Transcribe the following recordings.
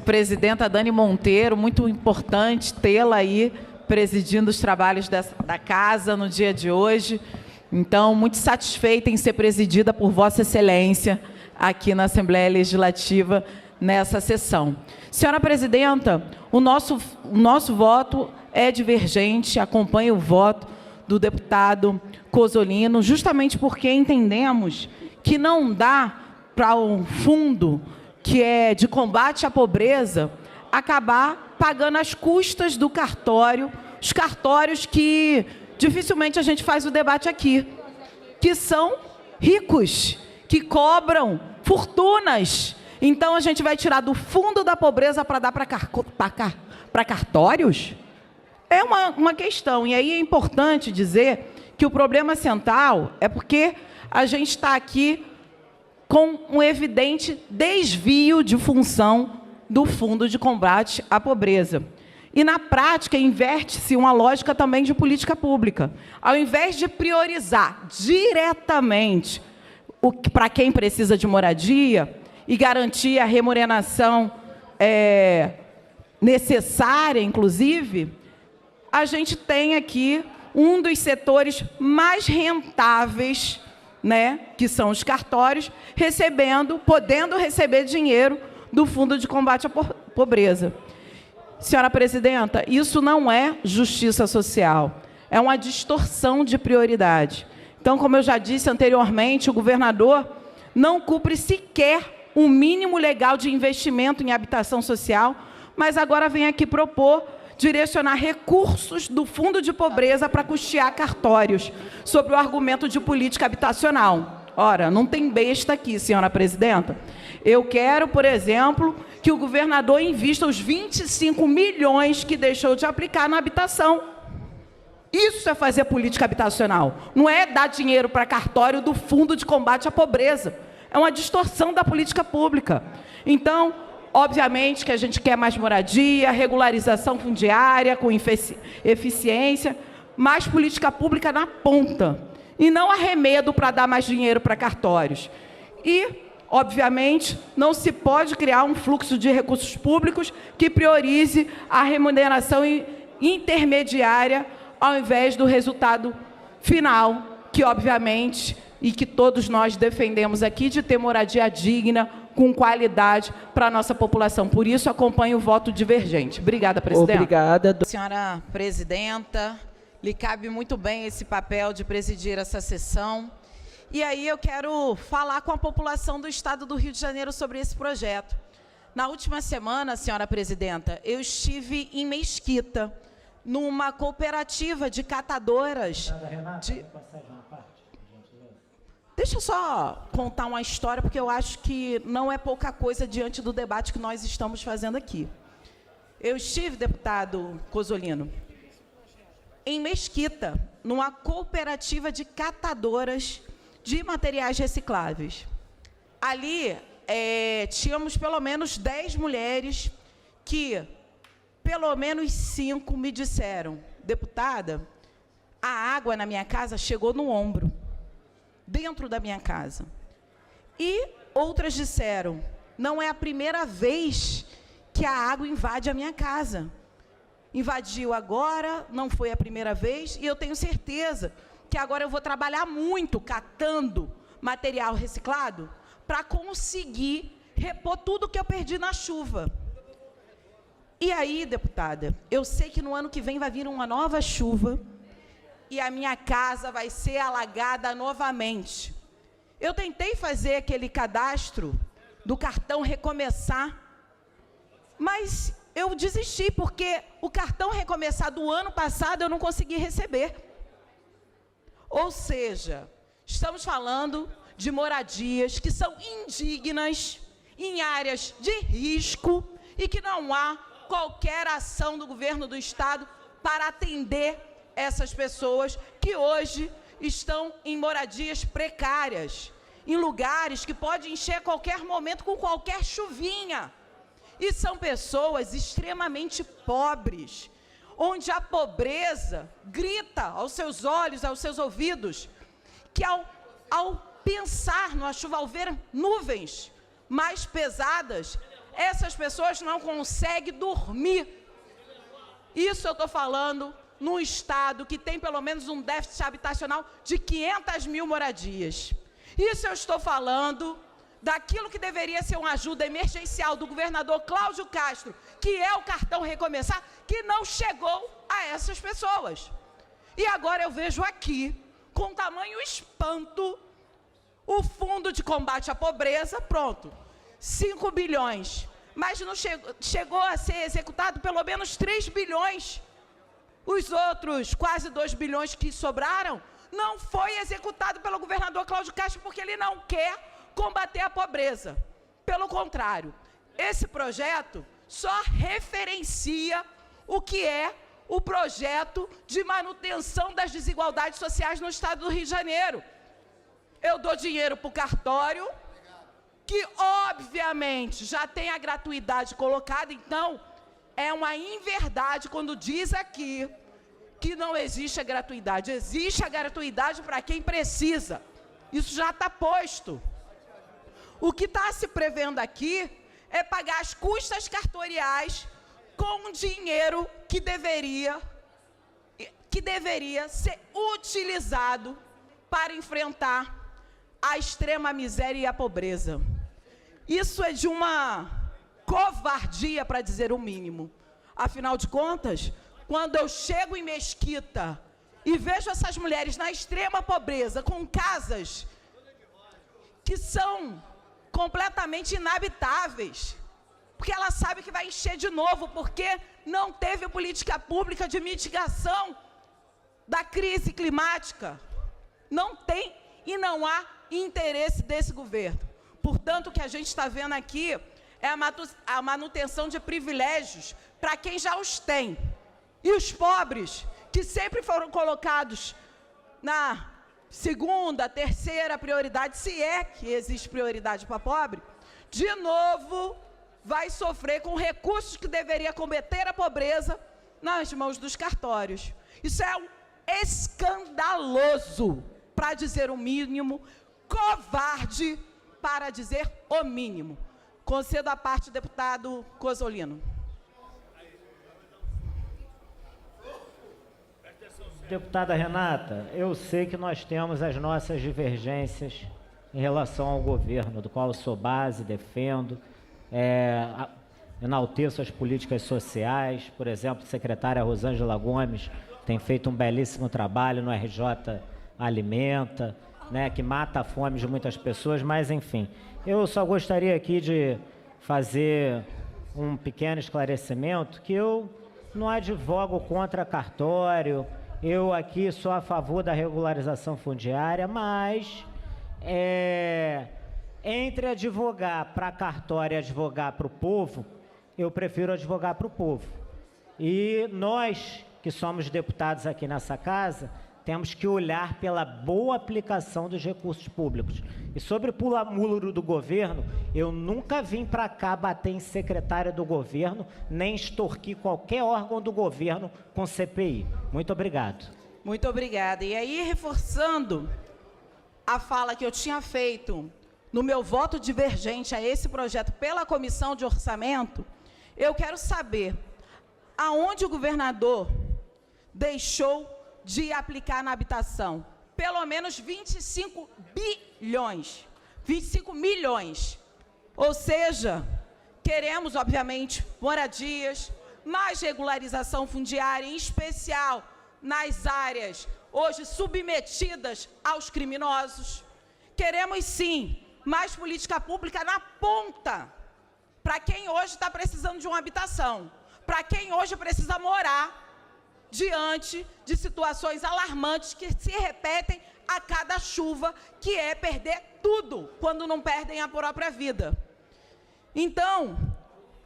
presidenta Dani Monteiro, muito importante tê-la aí presidindo os trabalhos da casa no dia de hoje. Então, muito satisfeita em ser presidida por Vossa Excelência aqui na Assembleia Legislativa nessa sessão. Senhora presidenta, o nosso voto é divergente, acompanha o voto do deputado Cozzolino, justamente porque entendemos que não dá para um fundo que é de combate à pobreza acabar pagando as custas do cartório, os cartórios que dificilmente a gente faz o debate aqui, que são ricos, que cobram fortunas. Então, a gente vai tirar do fundo da pobreza para dar para cartórios? É uma questão. E aí é importante dizer que o problema central é porque a gente está aqui com um evidente desvio de função do Fundo de Combate à Pobreza. E, na prática, inverte-se uma lógica também de política pública. Ao invés de priorizar diretamente para quem precisa de moradia e garantir a remuneração necessária, inclusive, a gente tem aqui um dos setores mais rentáveis, né, que são os cartórios, podendo receber dinheiro do Fundo de Combate à Pobreza. Senhora presidenta, isso não é justiça social, é uma distorção de prioridade. Então, como eu já disse anteriormente, o governador não cumpre sequer um mínimo legal de investimento em habitação social, mas agora vem aqui propor direcionar recursos do Fundo de Pobreza para custear cartórios, sob o argumento de política habitacional. Ora, não tem besta aqui, senhora presidenta. Eu quero, por exemplo, que o governador invista os 25 milhões que deixou de aplicar na habitação. Isso é fazer política habitacional. Não é dar dinheiro para cartório do Fundo de Combate à Pobreza. É uma distorção da política pública. Então, obviamente que a gente quer mais moradia, regularização fundiária com eficiência, mais política pública na ponta, e não arremedo para dar mais dinheiro para cartórios. E, obviamente, não se pode criar um fluxo de recursos públicos que priorize a remuneração intermediária ao invés do resultado final, que, obviamente, e que todos nós defendemos aqui, de ter moradia digna, com qualidade para a nossa população. Por isso, acompanho o voto divergente. Obrigada, presidenta. Obrigada. Senhora presidenta, lhe cabe muito bem esse papel de presidir essa sessão. E aí eu quero falar com a população do Estado do Rio de Janeiro sobre esse projeto. Na última semana, senhora presidenta, eu estive em Mesquita, numa cooperativa de catadoras de... Deixa eu só contar uma história, porque eu acho que não é pouca coisa diante do debate que nós estamos fazendo aqui. Eu estive, deputado Cozzolino, em Mesquita, numa cooperativa de catadoras de materiais recicláveis. Ali, tínhamos pelo menos 10 mulheres que, pelo menos 5, me disseram: deputada, a água na minha casa chegou no ombro, dentro da minha casa. E outras disseram: não é a primeira vez que a água invade a minha casa. Invadiu agora, não foi a primeira vez, e eu tenho certeza que agora eu vou trabalhar muito catando material reciclado para conseguir repor tudo que eu perdi na chuva. E aí, deputada, eu sei que no ano que vem vai vir uma nova chuva e a minha casa vai ser alagada novamente. Eu tentei fazer aquele cadastro do cartão Recomeçar, mas eu desisti, porque o cartão Recomeçar do ano passado eu não consegui receber. Ou seja, estamos falando de moradias que são indignas, em áreas de risco, e que não há qualquer ação do governo do Estado para atender essas pessoas que hoje estão em moradias precárias, em lugares que podem encher a qualquer momento com qualquer chuvinha. E são pessoas extremamente pobres, onde a pobreza grita aos seus olhos, aos seus ouvidos, que ao pensar numa chuva, ao ver nuvens mais pesadas, essas pessoas não conseguem dormir. Isso eu estou falando num estado que tem pelo menos um déficit habitacional de 500 mil moradias. Isso eu estou falando daquilo que deveria ser uma ajuda emergencial do governador Cláudio Castro, que é o cartão Recomeçar, que não chegou a essas pessoas. E agora eu vejo aqui, com tamanho espanto, o Fundo de Combate à Pobreza, pronto, 5 bilhões, mas não chegou a ser executado pelo menos 3 bilhões. Os outros quase 2 bilhões que sobraram, não foi executado pelo governador Cláudio Castro, porque ele não quer combater a pobreza. Pelo contrário, esse projeto só referencia o que é o projeto de manutenção das desigualdades sociais no estado do Rio de Janeiro. Eu dou dinheiro para o cartório, que obviamente já tem a gratuidade colocada, então é uma inverdade quando diz aqui que não existe a gratuidade. Existe a gratuidade para quem precisa. Isso já está posto. O que está se prevendo aqui é pagar as custas cartoriais com dinheiro que deveria ser utilizado para enfrentar a extrema miséria e a pobreza. Isso é de uma covardia, para dizer o mínimo. Afinal de contas, quando eu chego em Mesquita e vejo essas mulheres na extrema pobreza, com casas que são completamente inabitáveis, porque ela sabe que vai encher de novo, porque não teve política pública de mitigação da crise climática. Não tem e não há interesse desse governo. Portanto, o que a gente está vendo aqui é a manutenção de privilégios para quem já os tem. E os pobres, que sempre foram colocados na segunda, terceira prioridade, se é que existe prioridade para pobre, de novo vai sofrer com recursos que deveria combater a pobreza nas mãos dos cartórios. Isso é um escandaloso, para dizer o mínimo, covarde, para dizer o mínimo. Concedo a parte do deputado Cozzolino. Deputada Renata, eu sei que nós temos as nossas divergências em relação ao governo, do qual eu sou base, defendo, enalteço as políticas sociais. Por exemplo, a secretária Rosângela Gomes tem feito um belíssimo trabalho no RJ Alimenta, né, que mata a fome de muitas pessoas, mas enfim. Eu só gostaria aqui de fazer um pequeno esclarecimento, que eu não advogo contra cartório, eu aqui sou a favor da regularização fundiária, mas entre advogar para cartório e advogar para o povo, eu prefiro advogar para o povo. E nós, que somos deputados aqui nessa casa, temos que olhar pela boa aplicação dos recursos públicos. E sobre o pula-muro do governo, eu nunca vim para cá bater em secretário do governo, nem extorquir qualquer órgão do governo com CPI. Muito obrigado. Muito obrigada. E aí, reforçando a fala que eu tinha feito no meu voto divergente a esse projeto pela Comissão de Orçamento, eu quero saber aonde o governador deixou de aplicar na habitação pelo menos 25 bilhões, 25 milhões. Ou seja, queremos, obviamente, moradias, mais regularização fundiária, em especial nas áreas hoje submetidas aos criminosos. Queremos, sim, mais política pública na ponta, para quem hoje está precisando de uma habitação, para quem hoje precisa morar, diante de situações alarmantes que se repetem a cada chuva, que é perder tudo, quando não perdem a própria vida. Então,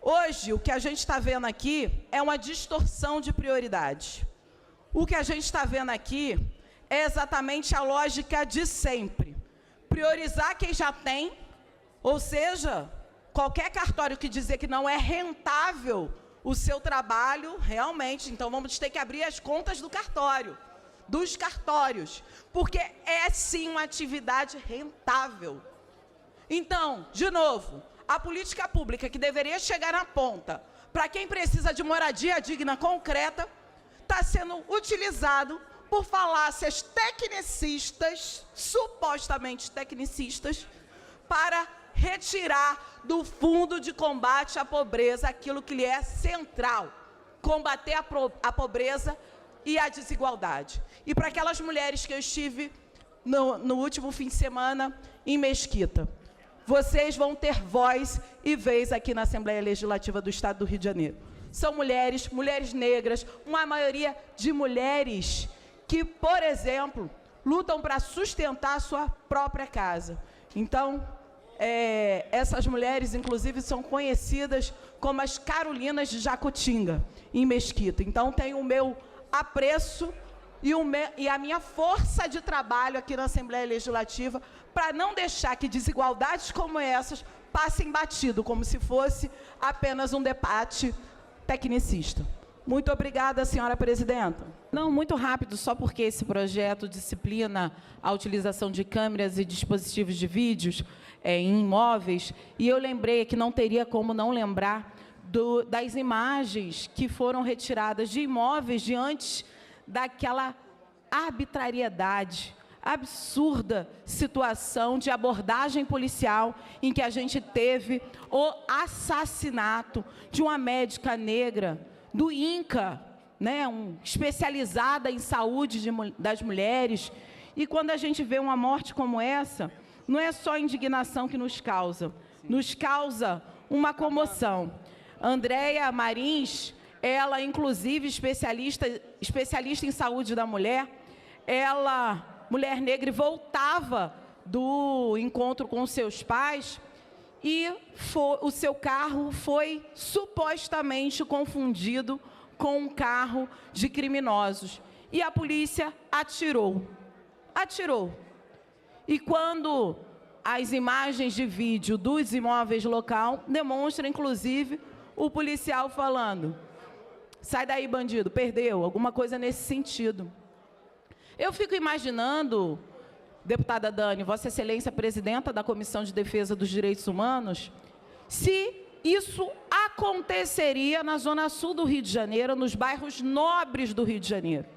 hoje, o que a gente está vendo aqui é uma distorção de prioridade. O que a gente está vendo aqui é exatamente a lógica de sempre. Priorizar quem já tem, ou seja, qualquer cartório que dizer que não é rentável o seu trabalho, realmente, então vamos ter que abrir as contas do cartório, dos cartórios, porque é sim uma atividade rentável. Então, de novo, A política pública que deveria chegar na ponta para quem precisa de moradia digna concreta está sendo utilizado por falácias tecnicistas, supostamente tecnicistas, para retirar do fundo de combate à pobreza aquilo que lhe é central, combater a pobreza e a desigualdade. E para aquelas mulheres que eu estive no último fim de semana em Mesquita, vocês vão ter voz e vez aqui na Assembleia Legislativa do Estado do Rio de Janeiro. São mulheres, mulheres negras, uma maioria de mulheres que, por exemplo, lutam para sustentar a sua própria casa. Então, essas mulheres, inclusive, são conhecidas como as Carolinas de Jacutinga, em Mesquita. Então, tenho o meu apreço e a minha força de trabalho aqui na Assembleia Legislativa para não deixar que desigualdades como essas passem batido, como se fosse apenas um debate tecnicista. Muito obrigada, senhora presidenta. Não, muito rápido, só porque esse projeto disciplina a utilização de câmeras e dispositivos de vídeos em imóveis, e eu lembrei que não teria como não lembrar das imagens que foram retiradas de imóveis diante daquela arbitrariedade, absurda situação de abordagem policial em que a gente teve o assassinato de uma médica negra do INCA, né, especializada em saúde das mulheres. E quando a gente vê uma morte como essa, não é só a indignação que nos causa uma comoção. Andréia Marins, ela, inclusive, especialista em saúde da mulher, ela, mulher negra, voltava do encontro com seus pais e o seu carro foi supostamente confundido com um carro de criminosos. E a polícia atirou. E quando as imagens de vídeo dos imóveis local demonstram, inclusive, o policial falando: sai daí, bandido, perdeu, alguma coisa nesse sentido. Eu fico imaginando, deputada Dani, Vossa Excelência, presidenta da Comissão de Defesa dos Direitos Humanos, se isso aconteceria na Zona Sul do Rio de Janeiro, nos bairros nobres do Rio de Janeiro.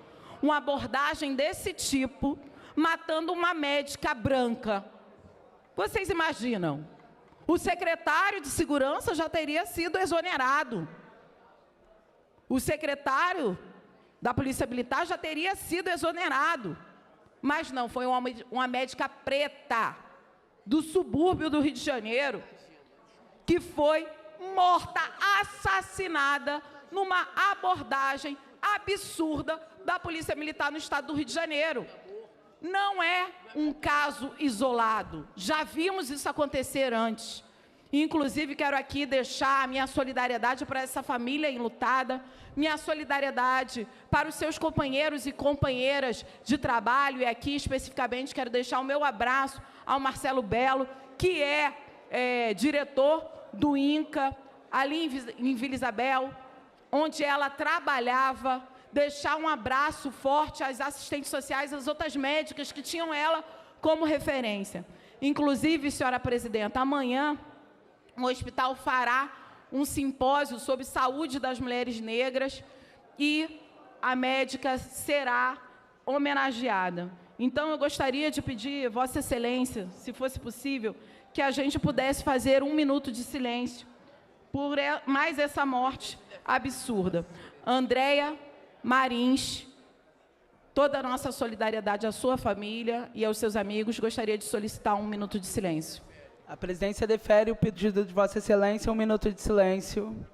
Uma abordagem desse tipo, matando uma médica branca. Vocês imaginam? O secretário de Segurança já teria sido exonerado. O secretário da Polícia Militar já teria sido exonerado. Mas não, foi uma médica preta, do subúrbio do Rio de Janeiro, que foi morta, assassinada, numa abordagem absurda da Polícia Militar no Estado do Rio de Janeiro. Não é um caso isolado, já vimos isso acontecer antes. Inclusive, quero aqui deixar a minha solidariedade para essa família enlutada, minha solidariedade para os seus companheiros e companheiras de trabalho, e aqui especificamente quero deixar o meu abraço ao Marcelo Belo, que é diretor do INCA, ali em Vila Isabel, onde ela trabalhava. Deixar um abraço forte às assistentes sociais, às outras médicas que tinham ela como referência. Inclusive, senhora presidenta, amanhã o hospital fará um simpósio sobre saúde das mulheres negras e a médica será homenageada. Então, eu gostaria de pedir, Vossa Excelência, se fosse possível, que a gente pudesse fazer 1 minuto de silêncio por mais essa morte absurda. Andréia Marins, toda a nossa solidariedade à sua família e aos seus amigos. Gostaria de solicitar 1 minuto de silêncio. A presidência defere o pedido de Vossa Excelência, 1 minuto de silêncio.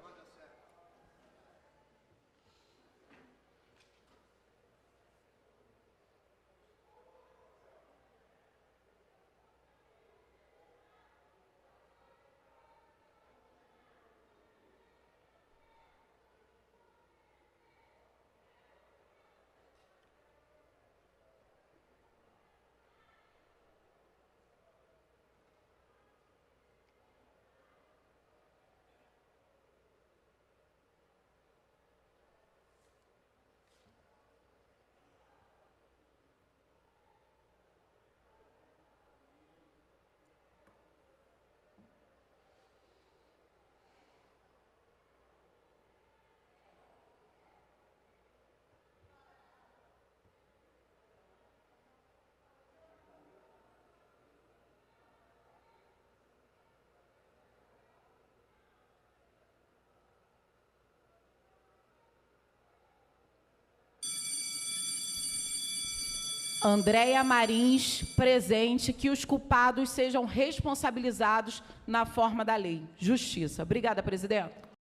Andréia Marins, presente, que os culpados sejam responsabilizados na forma da lei. Justiça. Obrigada, presidente.